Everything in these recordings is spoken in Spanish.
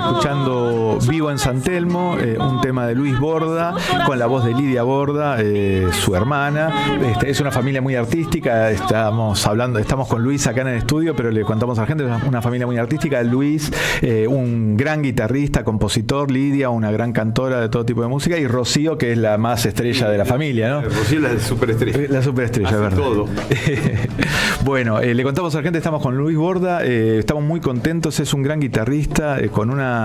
escuchando Vivo en San Telmo, un tema de Luis Borda, con la voz de Lidia Borda, su hermana. Es una familia muy artística, estamos con Luis acá en el estudio, pero le contamos a la gente, es una familia muy artística. Luis, un gran guitarrista, compositor, Lidia, una gran cantora de todo tipo de música, y Rocío, que es la más estrella de la familia, ¿no? Rocío es la superestrella. La superestrella, es verdad. Todo. Bueno, le contamos a la gente, estamos con Luis Borda, estamos muy contentos, es un gran guitarrista, con una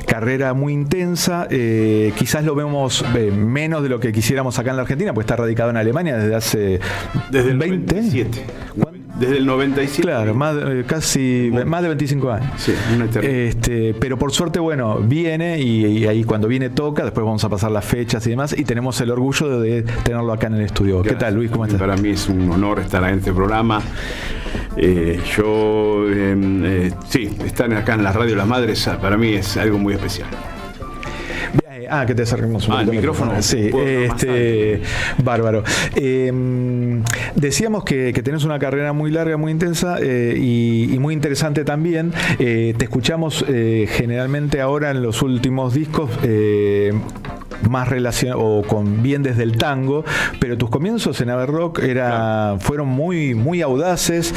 carrera muy intensa, quizás lo vemos menos de lo que quisiéramos acá en la Argentina, pues está radicado en Alemania desde el 20. 97. Desde el 97. Claro, más de 25 años. Sí, una eternidad. Pero por suerte, bueno, viene y ahí cuando viene toca, después vamos a pasar las fechas y demás, y tenemos el orgullo de tenerlo acá en el estudio. Gracias. ¿Qué tal, Luis? ¿Cómo estás? Para mí es un honor estar en este programa. Sí, estar acá en la Radio Las Madres para mí es algo muy especial. Que te acerquemos un poquito. El micrófono. Sí, bárbaro. Decíamos que tenés una carrera muy larga, muy intensa y muy interesante también. Te escuchamos generalmente ahora en los últimos discos más relacionado o con bien desde el tango, pero tus comienzos en Averrock fueron muy, muy audaces,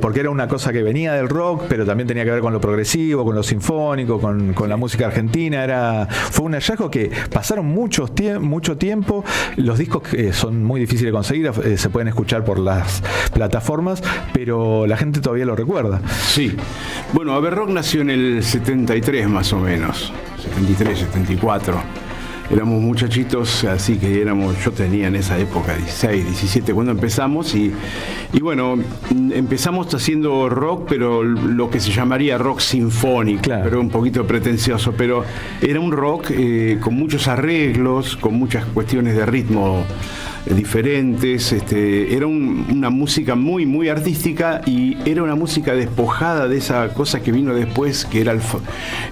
porque era una cosa que venía del rock, pero también tenía que ver con lo progresivo, con lo sinfónico, con la música argentina. Fue un hallazgo que pasaron mucho tiempo. Los discos son muy difíciles de conseguir, se pueden escuchar por las plataformas, pero la gente todavía lo recuerda. Sí. Bueno, Averrock nació en el 73 más o menos, 73, 74. Éramos muchachitos, así que yo tenía en esa época 16, 17 cuando empezamos y bueno, empezamos haciendo rock, pero lo que se llamaría rock sinfónico, claro, pero un poquito pretencioso, pero era un rock con muchos arreglos, con muchas cuestiones de ritmo diferentes. Era una música muy, muy artística y era una música despojada de esa cosa que vino después, que era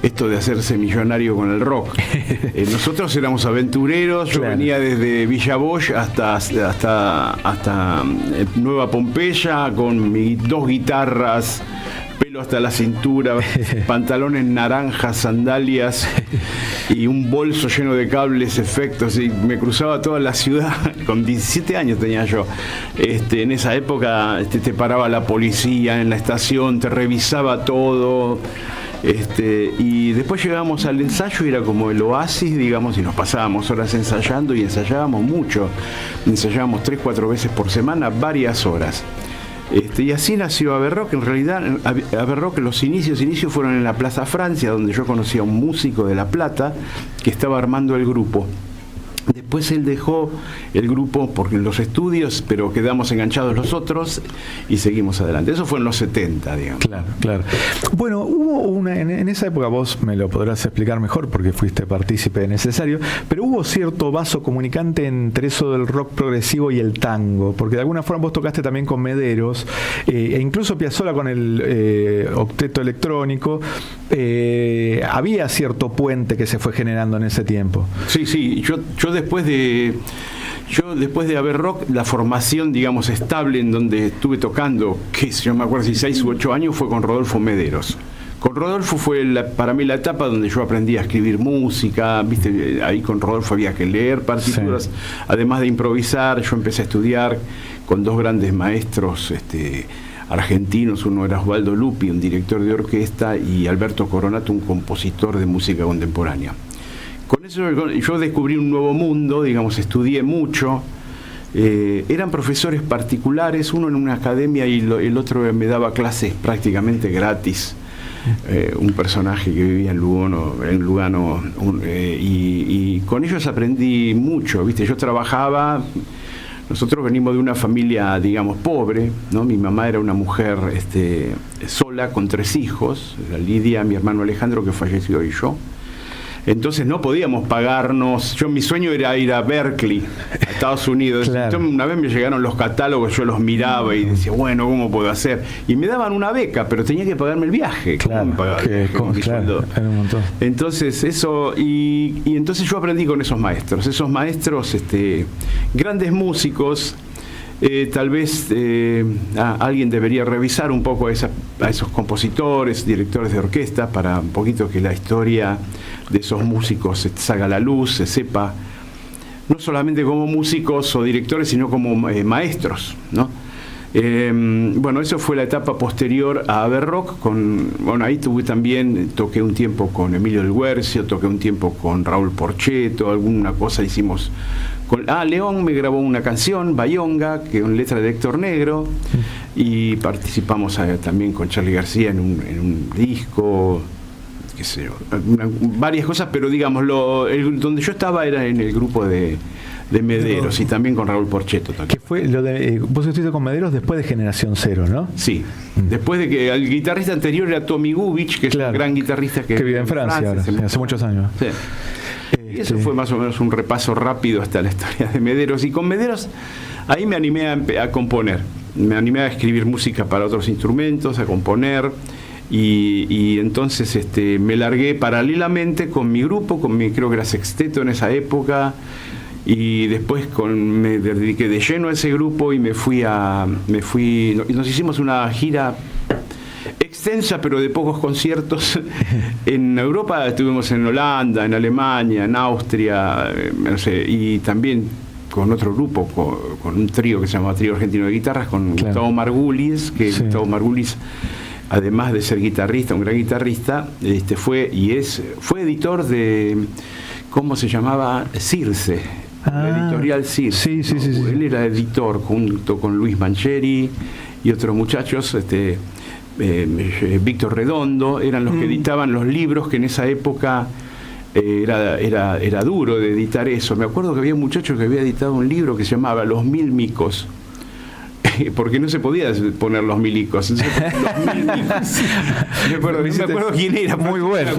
esto de hacerse millonario con el rock. Nosotros éramos aventureros, yo venía desde Villa Bosch hasta Nueva Pompeya con mis 2 guitarras, pelo hasta la cintura, pantalones naranjas, sandalias y un bolso lleno de cables, efectos, y me cruzaba toda la ciudad. Con 17 años tenía yo. En esa época te paraba la policía en la estación, te revisaba todo. Y después llegábamos al ensayo y era como el oasis, digamos, y nos pasábamos horas ensayando y ensayábamos mucho. Ensayábamos 3-4 veces por semana, varias horas. Y así nació Averrock. En realidad, Averrock, los inicios fueron en la Plaza Francia, donde yo conocí a un músico de La Plata que estaba armando el grupo. Después él dejó el grupo porque en los estudios, pero quedamos enganchados los otros y seguimos adelante. Eso fue en los 70, digamos. Claro. Bueno, hubo en esa época, vos me lo podrás explicar mejor porque fuiste partícipe necesario, pero hubo cierto vaso comunicante entre eso del rock progresivo y el tango, porque de alguna forma vos tocaste también con Mederos, e incluso Piazzolla con el octeto electrónico. Había cierto puente que se fue generando en ese tiempo. Sí, yo después de Averrock, la formación, digamos, estable en donde estuve tocando, que yo me acuerdo si 6 u 8 años, fue con Rodolfo Mederos. Con Rodolfo fue para mí la etapa donde yo aprendí a escribir música, ¿viste? Ahí con Rodolfo había que leer partituras, sí. Además de improvisar, yo empecé a estudiar con 2 grandes maestros argentinos. Uno era Osvaldo Lupi, un director de orquesta, y Alberto Coronato, un compositor de música contemporánea. Con eso yo descubrí un nuevo mundo, digamos, estudié mucho. Eran profesores particulares, uno en una academia y el otro me daba clases prácticamente gratis. Un personaje que vivía en Lugano, y con ellos aprendí mucho, ¿viste? Yo trabajaba. Nosotros venimos de una familia, digamos, pobre, ¿no? Mi mamá era una mujer sola, con 3 hijos, la Lidia, mi hermano Alejandro, que falleció, y yo. Entonces no podíamos pagarnos. Mi sueño era ir a Berkeley, a Estados Unidos. Claro. Entonces, una vez me llegaron los catálogos, yo los miraba y decía, bueno, ¿cómo puedo hacer? Y me daban una beca, pero tenía que pagarme el viaje. Claro, claro, era un montón. Entonces eso, y entonces yo aprendí con esos maestros, grandes músicos. Tal vez alguien debería revisar un poco a esos compositores, directores de orquesta, para un poquito que la historia de esos músicos se salga a la luz, se sepa, no solamente como músicos o directores, sino como maestros, ¿no? Bueno, eso fue la etapa posterior a Haber Rock. Bueno, ahí toqué un tiempo con Emilio del Guercio, toqué un tiempo con Raúl Porchetto, alguna cosa hicimos León me grabó una canción, Bayonga, que es una letra de Héctor Negro, y participamos también con Charly García en un disco, qué sé yo, varias cosas, pero digamos, donde yo estaba era en el grupo de Mederos, y también con Raúl Porchetto. ¿Qué fue vos estuviste con Mederos después de Generación Cero, ¿no? Sí, después de que el guitarrista anterior era Tommy Gubich, que es un gran guitarrista que vive en Francia ahora, hace muchos años. Sí. Y eso fue más o menos un repaso rápido hasta la historia de Mederos. Y con Mederos ahí me animé a componer, me animé a escribir música para otros instrumentos, a componer. Y entonces me largué paralelamente con mi grupo, creo que era sexteto en esa época, y después me dediqué de lleno a ese grupo y nos hicimos una gira extensa, pero de pocos conciertos. En Europa estuvimos en Holanda, en Alemania, en Austria, no sé, y también con otro grupo, con un trío que se llama Trío Argentino de Guitarras, con Gustavo Margulis, que Gustavo Margulis, además de ser guitarrista, un gran guitarrista, fue editor de, ¿cómo se llamaba? Circe, la editorial Circe. Sí. Él era editor junto con Luis Mancheri y otros muchachos, Víctor Redondo, eran los que editaban los libros, que en esa época era duro de editar eso. Me acuerdo que había un muchacho que había editado un libro que se llamaba Los Mil Micos, porque no se podía poner los milicos. No me acuerdo quién era. Muy bueno.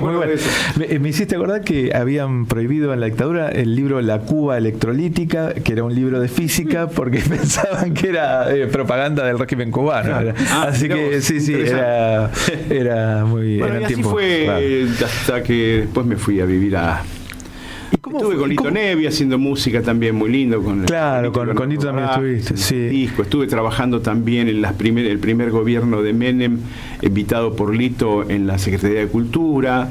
Me hiciste acordar que habían prohibido en la dictadura el libro La Cuba Electrolítica, que era un libro de física, porque pensaban que era propaganda del régimen cubano. Así que sí, era muy... Bueno, y así fue hasta que después me fui a vivir a... Estuve con Lito Nevi haciendo música también muy lindo. Con Lito también estuviste. Sí. Disco. Estuve trabajando también en el primer gobierno de Menem, invitado por Lito en la Secretaría de Cultura.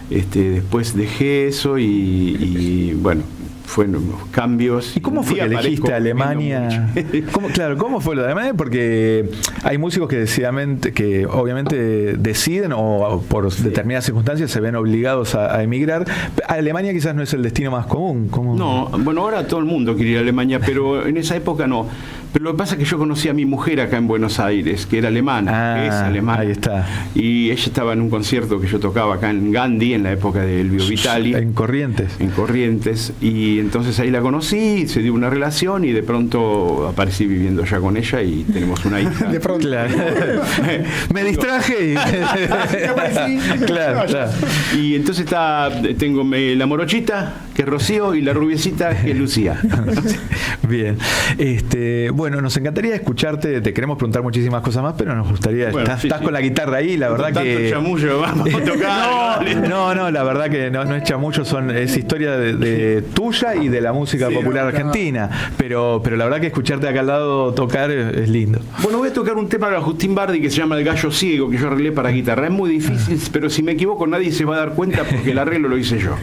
Después dejé eso y bueno, fueron cambios. ¿Y cómo fue que elegiste Alemania? ¿Cómo fue lo de Alemania? Porque hay músicos que obviamente deciden o por determinadas circunstancias se ven obligados a emigrar. Alemania quizás no es el destino más común. No, bueno, ahora todo el mundo quiere ir a Alemania, pero en esa época no. Pero lo que pasa es que yo conocí a mi mujer acá en Buenos Aires, que era alemana, que es alemana. Ahí está. Y ella estaba en un concierto que yo tocaba acá en Gandhi, en la época de Elvio Vitali. En Corrientes. En Corrientes. Y entonces ahí la conocí, se dio una relación y de pronto aparecí viviendo ya con ella y tenemos una hija. De pronto. Claro. Me distraje y... claro. Y entonces tengo la morochita, que es Rocío, y la rubiecita, que es Lucía. Bien. Bueno, nos encantaría escucharte, te queremos preguntar muchísimas cosas más, pero nos gustaría, estás con la guitarra ahí, la verdad que... chamullo, vamos a tocar. No, la verdad que no es chamullo, es historia de tuya y de la música popular argentina, pero la verdad que escucharte acá al lado tocar es lindo. Bueno, voy a tocar un tema de Agustín Bardi que se llama El Gallo Ciego, que yo arreglé para guitarra. Es muy difícil, pero si me equivoco nadie se va a dar cuenta porque el arreglo lo hice yo.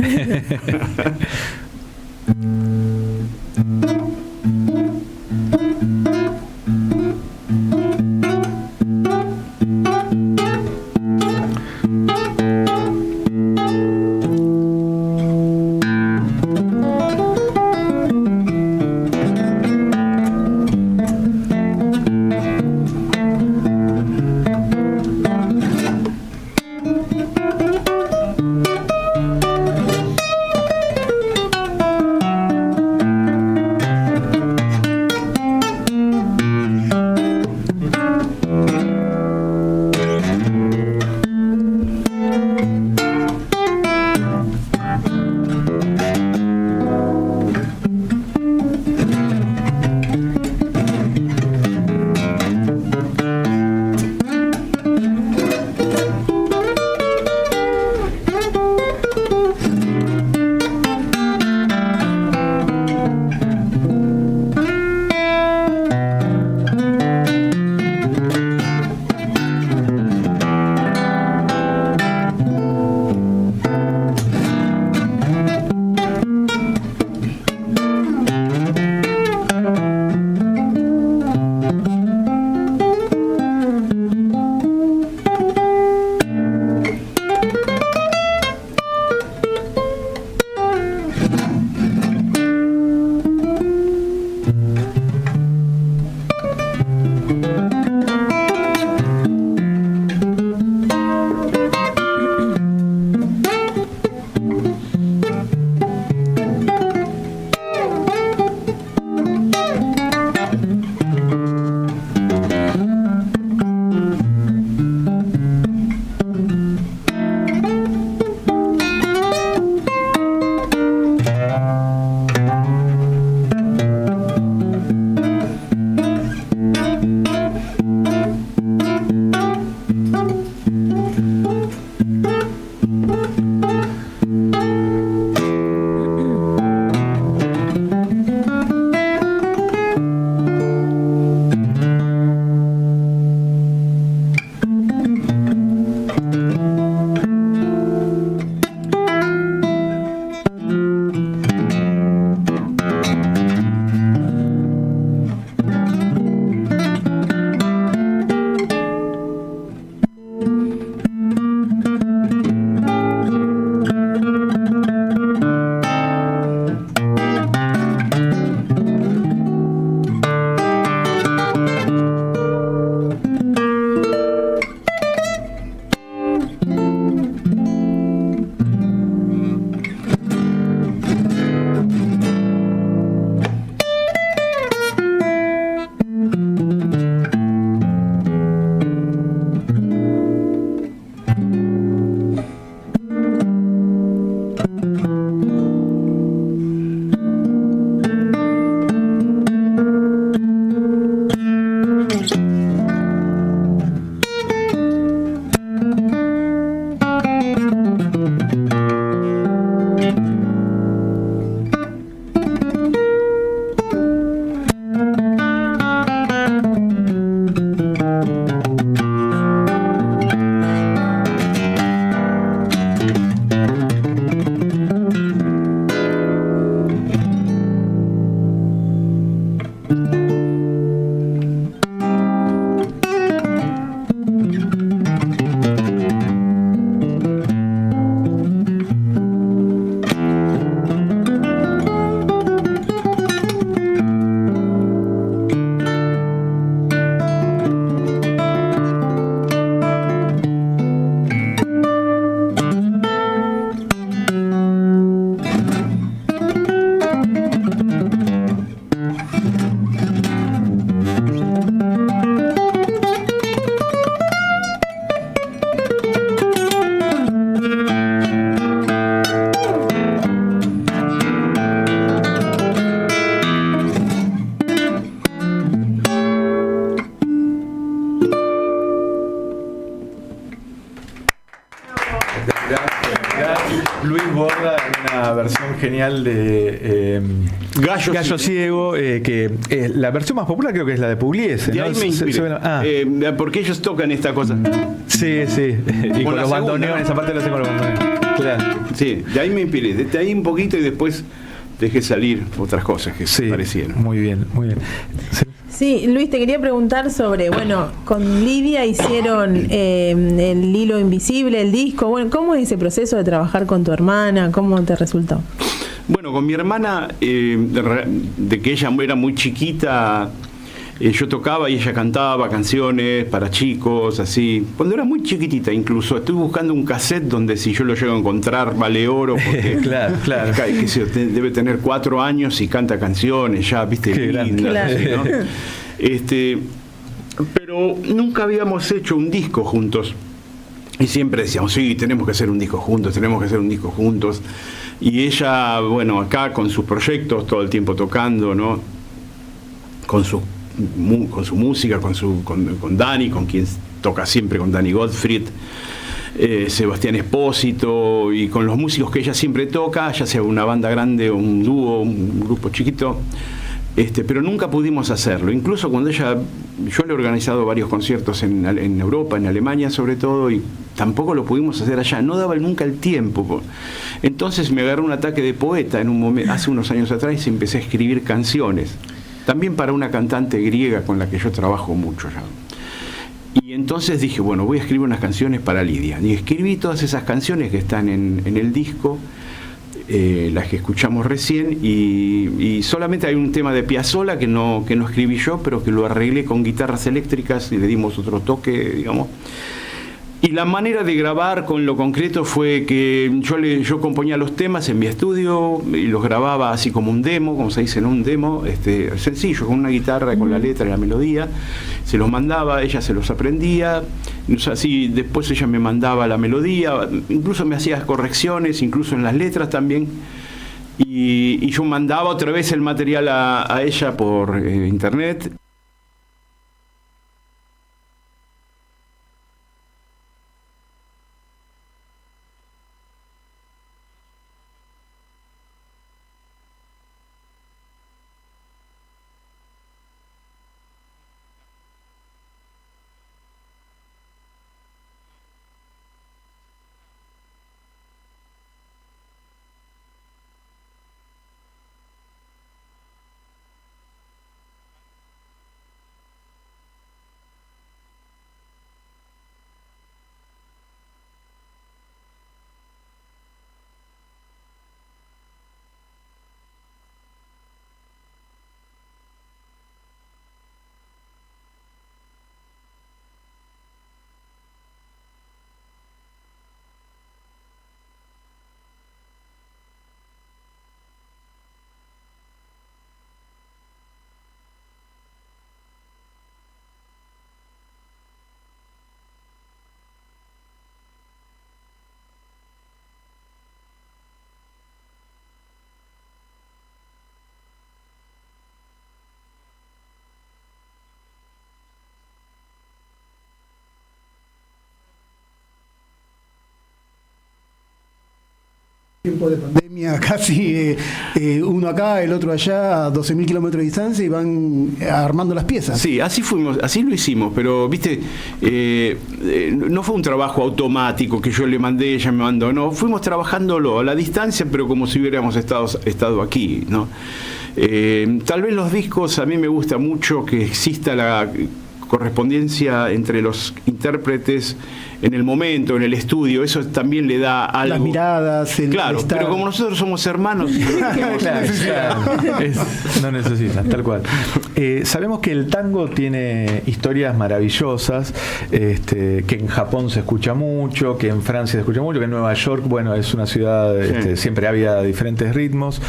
genial de Gallo Ciego, que la versión más popular creo que es la de Pugliese, de ¿no? ahí me inspiré. Porque ellos tocan esta cosa. Sí. Y con los bandoneones, esa parte lo hacen con los bandoneones. Claro. Sí, de ahí me inspiré. De ahí un poquito y después dejé salir otras cosas que se parecieron. Muy bien. Sí, Luis, te quería preguntar sobre, bueno, con Lidia hicieron el Hilo Invisible, el disco. Bueno, ¿cómo es ese proceso de trabajar con tu hermana? ¿Cómo te resultó? Bueno, con mi hermana, de que ella era muy chiquita, yo tocaba y ella cantaba canciones para chicos, así. Cuando era muy chiquitita incluso, estoy buscando un cassette donde si yo lo llego a encontrar vale oro, porque claro. Debe tener 4 años y canta canciones ya, viste, lindas, así, ¿no? Pero nunca habíamos hecho un disco juntos. Y siempre decíamos, sí, tenemos que hacer un disco juntos. Y ella, bueno, acá con sus proyectos, todo el tiempo tocando, ¿no? Con su música, con Dani, con quien toca siempre, con Dani Gottfried, Sebastián Espósito, y con los músicos que ella siempre toca, ya sea una banda grande o un dúo, un grupo chiquito, pero nunca pudimos hacerlo. Incluso cuando yo le he organizado varios conciertos en Europa, en Alemania sobre todo, y tampoco lo pudimos hacer allá, no daba nunca el tiempo. Entonces me agarró un ataque de poeta en un momento, hace unos años atrás, y empecé a escribir canciones. También para una cantante griega con la que yo trabajo mucho ya. Y entonces dije, bueno, voy a escribir unas canciones para Lidia. Y escribí todas esas canciones que están en el disco, las que escuchamos recién, y solamente hay un tema de Piazzolla que no escribí yo, pero que lo arreglé con guitarras eléctricas y le dimos otro toque, digamos. Y la manera de grabar con lo concreto fue que yo componía los temas en mi estudio y los grababa así como un demo, como se dice, en un demo, sencillo, con una guitarra, con la letra y la melodía. Se los mandaba, ella se los aprendía, así después ella me mandaba la melodía, incluso me hacía correcciones, incluso en las letras también. Y yo mandaba otra vez el material a ella por internet. Tiempo de pandemia, casi uno acá, el otro allá, a 12.000 kilómetros de distancia, y van armando las piezas. Sí, así lo hicimos, pero viste, no fue un trabajo automático que yo le mandé, ella me mandó, no, fuimos trabajándolo a la distancia, pero como si hubiéramos estado aquí, ¿no? Tal vez los discos, a mí me gusta mucho que exista la correspondencia entre los intérpretes en el momento, en el estudio, eso también le da algo. Las miradas, claro, pero como nosotros somos hermanos, no necesitan, tal cual. Sabemos que el tango tiene historias maravillosas, que en Japón se escucha mucho, que en Francia se escucha mucho, que en Nueva York, bueno, es una ciudad, siempre había diferentes ritmos.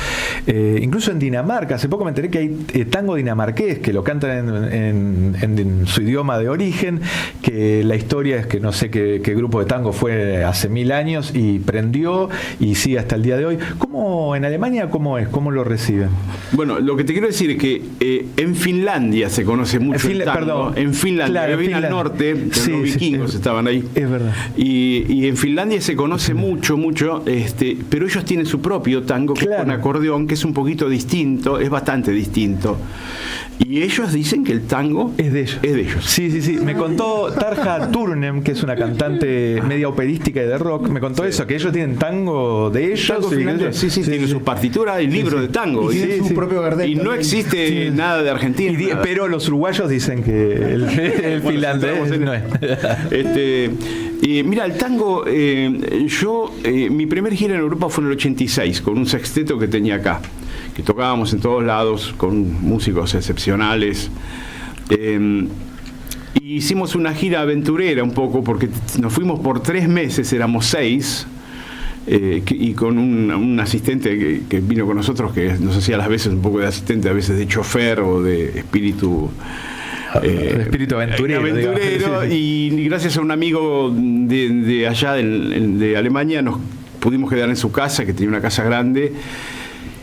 Incluso en Dinamarca, hace poco me enteré que hay tango dinamarqués que lo cantan en en su idioma de origen, que la historia es que no sé qué grupo de tango fue hace 1000 años y prendió y sigue hasta el día de hoy. ¿Cómo en Alemania cómo es? ¿Cómo lo reciben? Bueno, lo que te quiero decir es que en Finlandia se conoce mucho el tango. Perdón. En Finlandia, Claro, bien al norte, los vikingos estaban ahí. Es verdad. Y en Finlandia se conoce mucho, pero ellos tienen su propio tango, que es con acordeón, que es un poquito distinto, es bastante distinto. Y ellos dicen que el tango es de ellos. Sí. Me contó Tarja Turnem, que es una cantante media operística y de rock, me contó eso, que ellos tienen tango de ellos. Tango finlandés, tienen sus partituras y libros de tango. Y tienen su propio Gardel. Y no existe nada de Argentina. Pero los uruguayos dicen que el finlandés no es. Y mira, el tango, mi primer gira en Europa fue en el 86, con un sexteto que tenía acá, que tocábamos en todos lados, con músicos excepcionales. Y hicimos una gira aventurera un poco, porque nos fuimos por 3 meses, éramos 6, y con un asistente que vino con nosotros, que nos hacía a las veces un poco de asistente, a veces de chofer o de espíritu aventurero. Y gracias a un amigo de allá de Alemania nos pudimos quedar en su casa, que tenía una casa grande,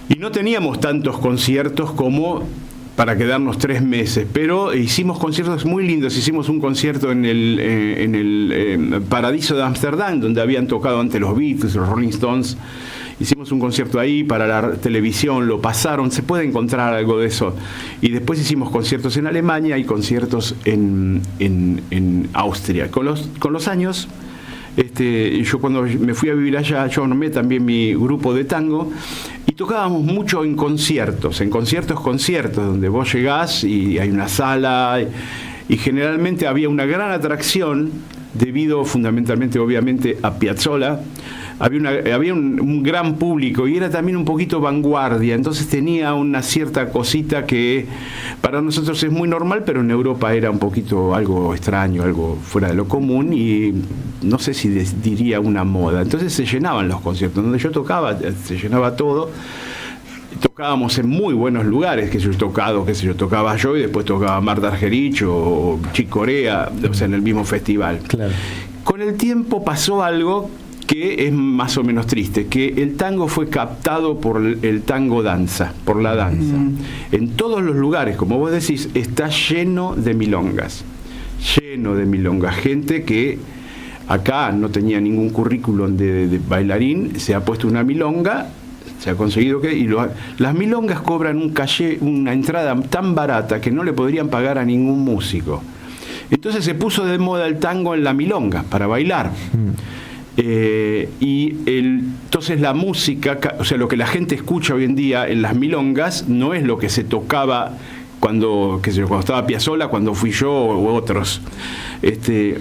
y no teníamos tantos conciertos como para quedarnos 3 meses, pero hicimos conciertos muy lindos. Hicimos un concierto en el Paradiso de Ámsterdam, donde habían tocado antes los Beatles, los Rolling Stones. Hicimos un concierto ahí para la televisión, lo pasaron, se puede encontrar algo de eso. Y después hicimos conciertos en Alemania y conciertos en Austria. Con los años, yo cuando me fui a vivir allá, yo armé también mi grupo de tango y tocábamos mucho en conciertos, donde vos llegás y hay una sala y generalmente había una gran atracción debido fundamentalmente, obviamente, a Piazzolla. Había un gran público y era también un poquito vanguardia, entonces tenía una cierta cosita que para nosotros es muy normal, pero en Europa era un poquito algo extraño, algo fuera de lo común y no sé si diría una moda. Entonces se llenaban los conciertos, donde yo tocaba se llenaba todo. Tocábamos en muy buenos lugares, tocaba yo y después tocaba Marta Argerich o Chick Corea, o sea, en el mismo festival. Claro. Con el tiempo pasó algo que es más o menos triste, que el tango fue captado por el tango danza, por la danza. En todos los lugares, como vos decís, está lleno de milongas, gente que acá no tenía ningún currículum de bailarín, se ha puesto una milonga, se ha conseguido las milongas cobran una entrada tan barata que no le podrían pagar a ningún músico. Entonces se puso de moda el tango en la milonga para bailar. Entonces la música, o sea, lo que la gente escucha hoy en día en las milongas no es lo que se tocaba cuando estaba Piazzolla, cuando fui yo u otros,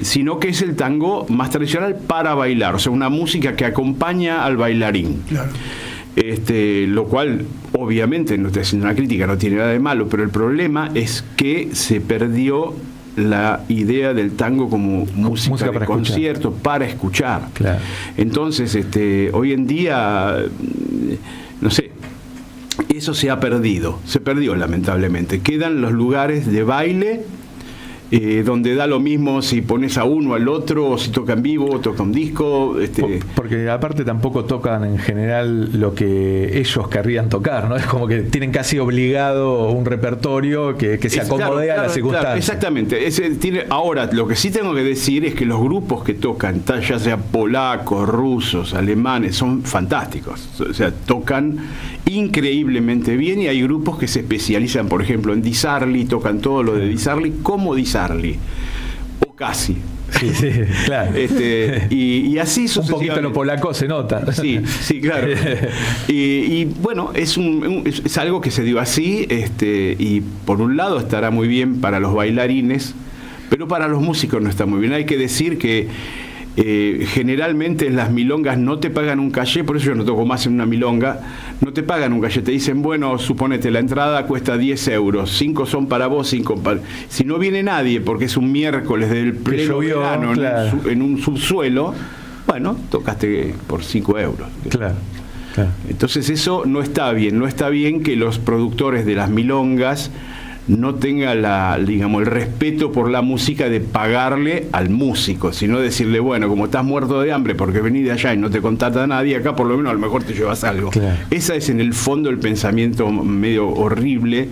sino que es el tango más tradicional para bailar, o sea, una música que acompaña al bailarín. Claro. Lo cual obviamente, no estoy haciendo una crítica, no tiene nada de malo, pero el problema es que se perdió la idea del tango como música de concierto para escuchar. Claro. Entonces, hoy en día, no sé, eso se perdió lamentablemente. Quedan los lugares de baile donde da lo mismo si pones a uno al otro, o si toca en vivo, o toca un disco. Porque aparte tampoco tocan en general lo que ellos querrían tocar, ¿no? Es como que tienen casi obligado un repertorio que se acomode a las circunstancias. Exactamente. Ahora, lo que sí tengo que decir es que los grupos que tocan, ya sea polacos, rusos, alemanes, son fantásticos. O sea, tocan increíblemente bien y hay grupos que se especializan, por ejemplo, en Di Sarli, tocan todo lo de Di Sarli como Di Sarli, o casi. Sí, claro. Y así sucesivamente. Un poquito lo polaco se nota. Sí, claro. Y bueno, es algo que se dio así, y por un lado estará muy bien para los bailarines, pero para los músicos no está muy bien. Hay que decir que generalmente en las milongas no te pagan un cachê, por eso yo no toco más en una milonga, no te pagan un cachê, te dicen, bueno, suponete, la entrada cuesta 10 euros, 5 son para vos, 5 para... Si no viene nadie, porque es un miércoles del pleno verano, claro, en un subsuelo, bueno, tocaste por 5 euros. Claro. Entonces eso no está bien que los productores de las milongas no tenga digamos, el respeto por la música de pagarle al músico, sino decirle, bueno, como estás muerto de hambre porque venís de allá y no te contacta nadie, acá por lo menos a lo mejor te llevas algo. Claro. Esa es en el fondo el pensamiento medio horrible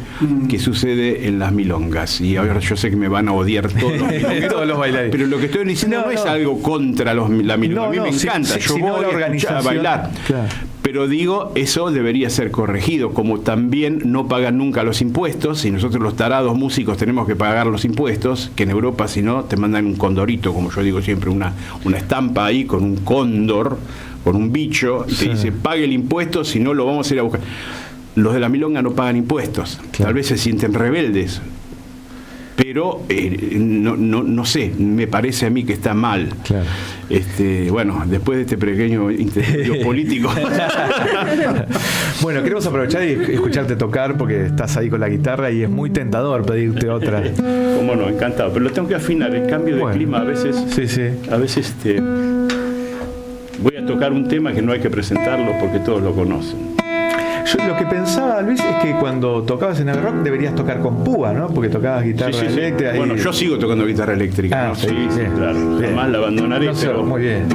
que sucede en las milongas. Y ahora yo sé que me van a odiar todos los milongueros, Todos los bailarines. pero lo que estoy diciendo no es algo contra la milonga. A mí me encanta, yo sino voy la a escuchar, a organización. bailar. Claro. Pero digo, eso debería ser corregido, como también no pagan nunca los impuestos, y nosotros los tarados músicos tenemos que pagar los impuestos, que en Europa si no te mandan un condorito, como yo digo siempre, una estampa ahí con un cóndor, con un bicho, y te dice, pague el impuesto, si no lo vamos a ir a buscar. Los de la milonga no pagan impuestos, Claro. tal vez se sienten rebeldes, pero no sé, me parece a mí que está mal. Claro. Bueno, después de este pequeño intercambio político. Bueno, queremos aprovechar y escucharte tocar porque estás ahí con la guitarra y es muy tentador pedirte otra. Cómo no, encantado. Pero lo tengo que afinar, el cambio de Bueno. clima a veces. Sí. A veces voy a tocar un tema que no hay que presentarlo porque todos lo conocen. Yo lo que pensaba, Luis, es que cuando tocabas en el rock deberías tocar con púa, ¿no? Porque tocabas guitarra Sí. eléctrica. Bueno, yo sigo tocando guitarra eléctrica, ¿no? Sí, bien, claro. bien. Jamás la abandonaré, No sé, pero, muy bien.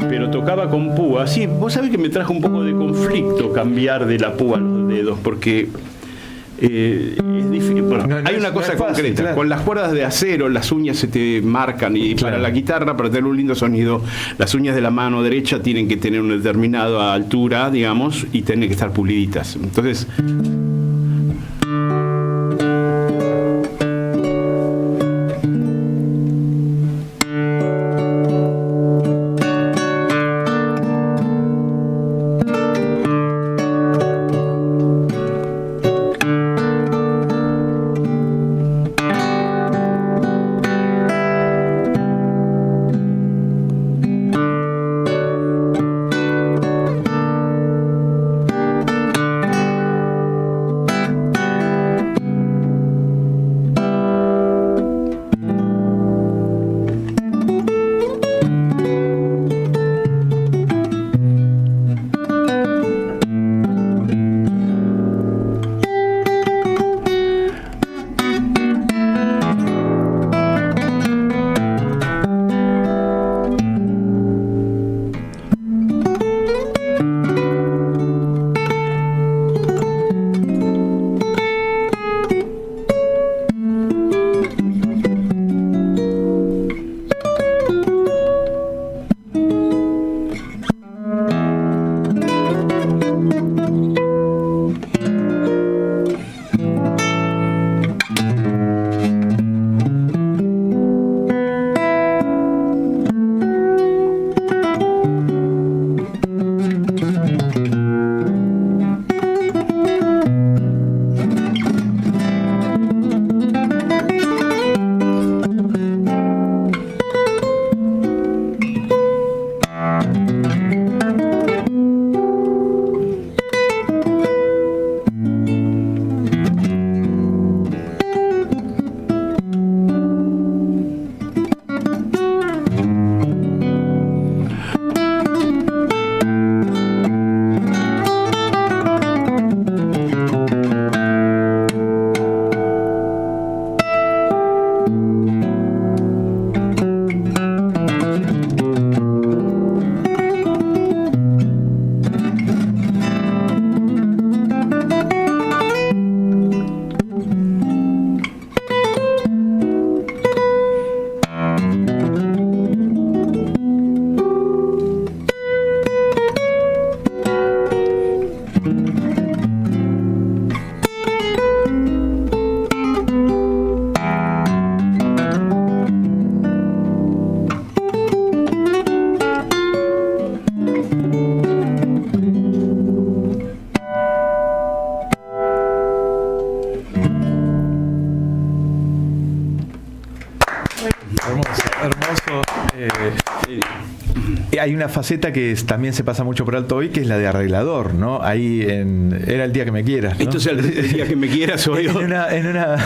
pero tocaba con púa. Sí, vos sabés que me trajo un poco de conflicto cambiar de la púa a los dedos, porque es difícil. Bueno, No hay es- una no cosa es fácil, concreta. claro. Con las cuerdas de acero, las uñas se te marcan, y Claro. para la guitarra, para tener un lindo sonido, las uñas de la mano derecha tienen que tener una determinada altura, digamos, y tienen que estar puliditas. Entonces, hay una faceta que también se pasa mucho por alto hoy, que es la de arreglador, ¿no? Ahí era el día que me quieras, ¿no? Esto es el día que me quieras, soy yo.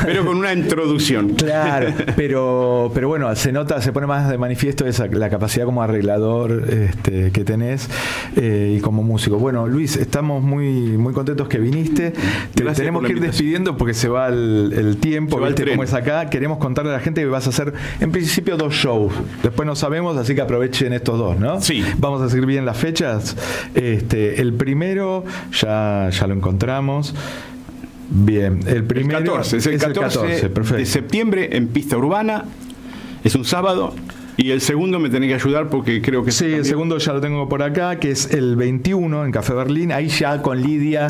Pero con una introducción. Claro, pero bueno, se nota, se pone más de manifiesto la capacidad como arreglador que tenés y como músico. Bueno, Luis, estamos muy contentos que viniste. Tenemos que ir despidiendo porque se va el tiempo, ¿viste cómo es acá? Queremos contarle a la gente que vas a hacer en principio 2 shows. Después no sabemos, así que aprovechen estos 2, ¿no? Sí. Vamos a seguir bien las fechas. El primero ya lo encontramos. Bien, el primero es el 14 de septiembre en Pista Urbana. Es un sábado. Y el segundo me tenés que ayudar porque creo que... Sí, el segundo ya lo tengo por acá, que es el 21 en Café Berlín. Ahí ya con Lidia.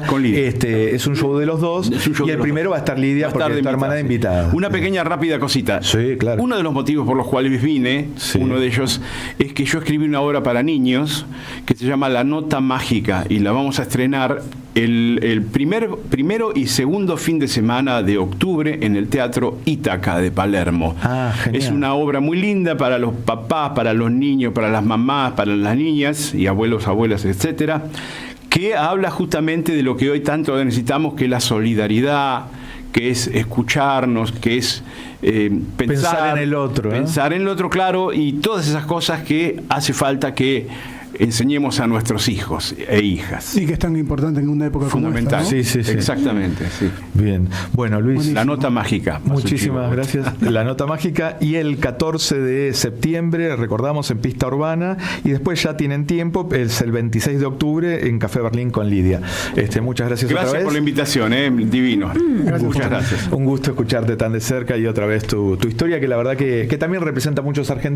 Es un show de los dos. Y el primero va a estar Lidia porque es tu hermana de invitada. Una pequeña rápida cosita. Sí, claro. Uno de los motivos por los cuales vine, uno de ellos, es que yo escribí una obra para niños que se llama La Nota Mágica y la vamos a estrenar el primero y segundo fin de semana de octubre en el Teatro Ítaca de Palermo. Genial. Es una obra muy linda para los papás, para los niños, para las mamás, para las niñas y abuelos, abuelas, etcétera, que habla justamente de lo que hoy tanto necesitamos, que es la solidaridad, que es escucharnos, que es pensar en el otro. Pensar en el otro, claro, y todas esas cosas que hace falta que enseñemos a nuestros hijos e hijas. Sí, que es tan importante en una época fundamental. Como Sí. esta, ¿no? Exactamente, sí. Bien. Bueno, Luis. Buenísimo. La Nota Mágica. Muchísimas gracias. La Nota Mágica. Y el 14 de septiembre, recordamos, en Pista Urbana. Y después ya tienen tiempo, es el 26 de octubre en Café Berlín con Lidia. Muchas gracias otra vez. Gracias por la invitación, divino. Muchas gracias. Un gusto escucharte tan de cerca y otra vez tu historia, que la verdad que también representa a muchos argentinos.